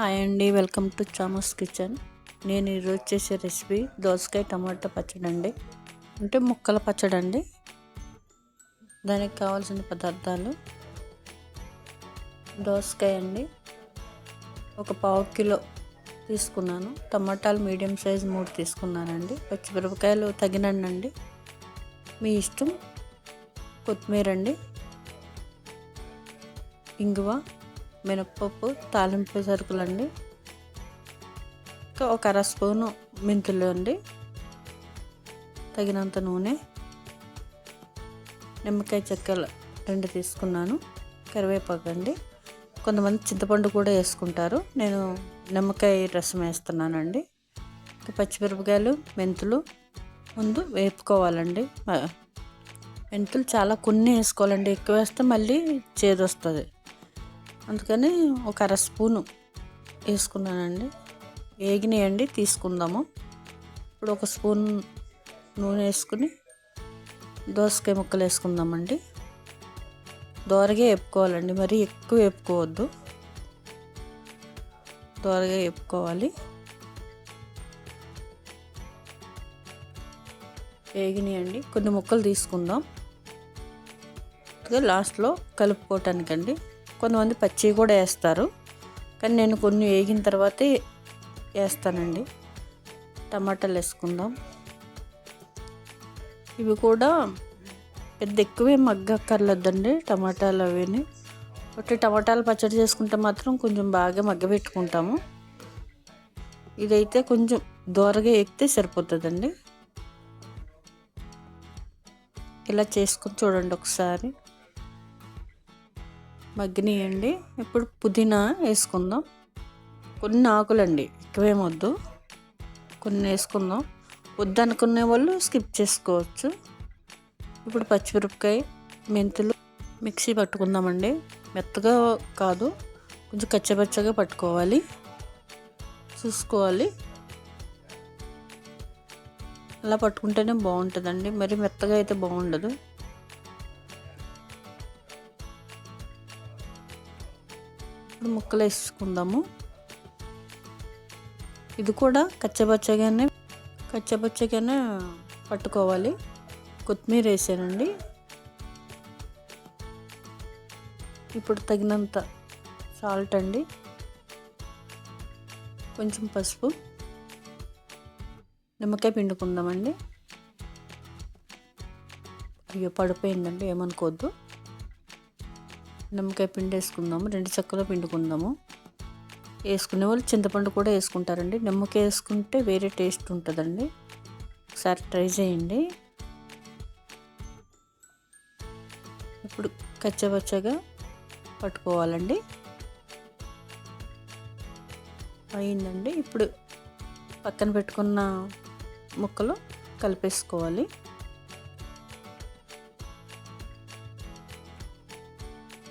Hi అండి, welcome to చామస్ kitchen. నేను ఈరోజు చేసే రెసిపీ దోసకాయ టమాటా పచ్చడి అండి, అంటే ముక్కల పచ్చడి అండి. దానికి కావాల్సిన పదార్థాలు: దోసకాయ అండి, ఒక పావు కిలో తీసుకున్నాను. టమాటాలు మీడియం సైజ్ 3 తీసుకున్నానండి. పచ్చిమిరపకాయలు తగినండి, మీ ఇష్టం. కొత్తిమీర అండి, ఇంగువ, మినప్పప్పు, తాలింపు సరుకులండి, ఒక అర స్పూను మెంతులు అండి, తగినంత నూనె, నిమ్మకాయ చెక్కలు 2 తీసుకున్నాను, కరివేపాకు అండి. కొంతమంది చింతపండు కూడా వేసుకుంటారు, నేను నిమ్మకాయ రసం వేస్తున్నానండి. పచ్చిమిరపకాయలు, మెంతులు ముందు వేపుకోవాలండి. మెంతులు చాలా కొన్ని వేసుకోవాలండి, ఎక్కువ వేస్తే మళ్ళీ చేదు వస్తుంది. అందుకని ఒక అర స్పూను వేసుకున్నానండి. వేగినాయండి, తీసుకుందాము. ఇప్పుడు ఒక స్పూన్ నూనె వేసుకుని దోసకాయ ముక్కలు వేసుకుందామండి. దోరగా వేపుకోవాలండి, మరీ ఎక్కువ వేపుకోవద్దు, దోరగా వేపుకోవాలి. వేగినాయండి, కొన్ని ముక్కలు తీసుకుందాం. లాస్ట్లో కలుపుకోవటానికండి. కొంతమంది పచ్చి కూడా వేస్తారు, కానీ నేను కొన్ని వేగిన తర్వాతే వేస్తానండి. టమాటాలు వేసుకుందాం. ఇవి కూడా పెద్ద ఎక్కువే మగ్గక్కర్లేదండి, టమాటాలు అవిని. ఒకటి టమాటాలు పచ్చడి చేసుకుంటే మాత్రం కొంచెం బాగా మగ్గబెట్టుకుంటాము. ఇదైతే కొంచెం దోరగా ఎక్కితే సరిపోతుందండి. ఇలా చేసుకుని చూడండి ఒకసారి. మగ్గినాయండి. ఇప్పుడు పుదీనా వేసుకుందాం. కొన్ని ఆకులండి, ఎక్కువేమొద్దు, కొన్ని వేసుకుందాం. వద్దు అనుకునే వాళ్ళు స్కిప్ చేసుకోవచ్చు. ఇప్పుడు పచ్చిమిరపకాయ, మెంతులు మిక్సీ పట్టుకుందామండి. మెత్తగా కాదు, కొంచెం కచ్చపచ్చగా పట్టుకోవాలి, చూసుకోవాలి. అలా పట్టుకుంటేనే బాగుంటుందండి, మరి మెత్తగా అయితే బాగుండదు. ఇప్పుడు ముక్కలు వేసుకుందాము. ఇది కూడా కచ్చపచ్చగానే పట్టుకోవాలి. కొత్తిమీర వేసానండి. ఇప్పుడు తగినంత సాల్ట్ అండి, కొంచెం పసుపు, నిమ్మకాయ పిండుకుందామండి. అయ్యో పడిపోయిందండి, ఏమనుకోవద్దు. నిమ్మకాయ పిండి వేసుకుందాము, 2 చెక్కలు పిండుకుందాము. వేసుకునే వాళ్ళు చింతపండు కూడా వేసుకుంటారండి, నిమ్మకాయ వేసుకుంటే వేరే టేస్ట్ ఉంటుందండి. ఒకసారి ట్రై చేయండి. ఇప్పుడు కచ్చపచ్చగా పట్టుకోవాలండి. అయిందండి. ఇప్పుడు పక్కన పెట్టుకున్న ముక్కలు కలిపేసుకోవాలి.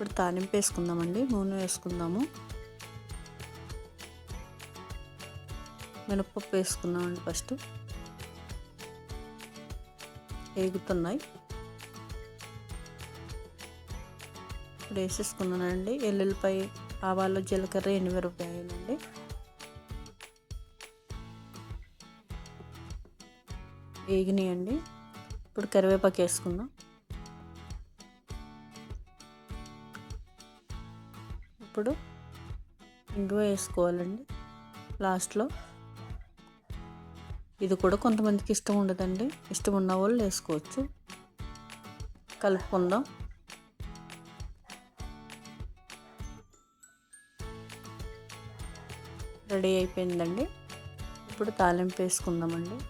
ఇప్పుడు తాలింపు వేసుకుందామండి. నూనె వేసుకుందాము, మినప్పప్పు వేసుకుందామండి. ఫస్ట్ వేగుతున్నాయి, ఇప్పుడు వేసేసుకున్నానండి. ఎల్లుల్లిపాయ, ఆవాలు, జీలకర్ర, ఎండుమిరపకాయలండి. వేగినాయండి. ఇప్పుడు కరివేపాకు వేసుకుందాం. ఇప్పుడు ఇంగువ వేసుకోవాలండి లాస్ట్లో. ఇది కూడా కొంతమందికి ఇష్టం ఉండదండి, ఇష్టం ఉన్న వాళ్ళు వేసుకోవచ్చు. కలుపుకుందాం. రెడీ అయిపోయిందండి. ఇప్పుడు తాలింపు వేసుకుందామండి.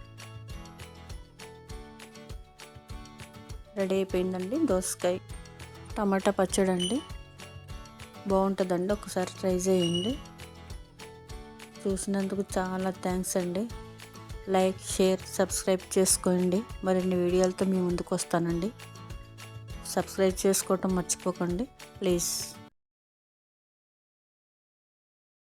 రెడీ అయిపోయిందండి దోసకాయ టమాటా పచ్చడి అండి. బాగుంటుందండి, ఒకసారి ట్రై చేయండి. చూసినందుకు చాలా థ్యాంక్స్ అండి. లైక్, షేర్, సబ్స్క్రైబ్ చేసుకోండి. మరిన్ని వీడియోలతో మీ ముందుకు వస్తానండి. సబ్స్క్రైబ్ చేసుకోవటం మర్చిపోకండి ప్లీజ్.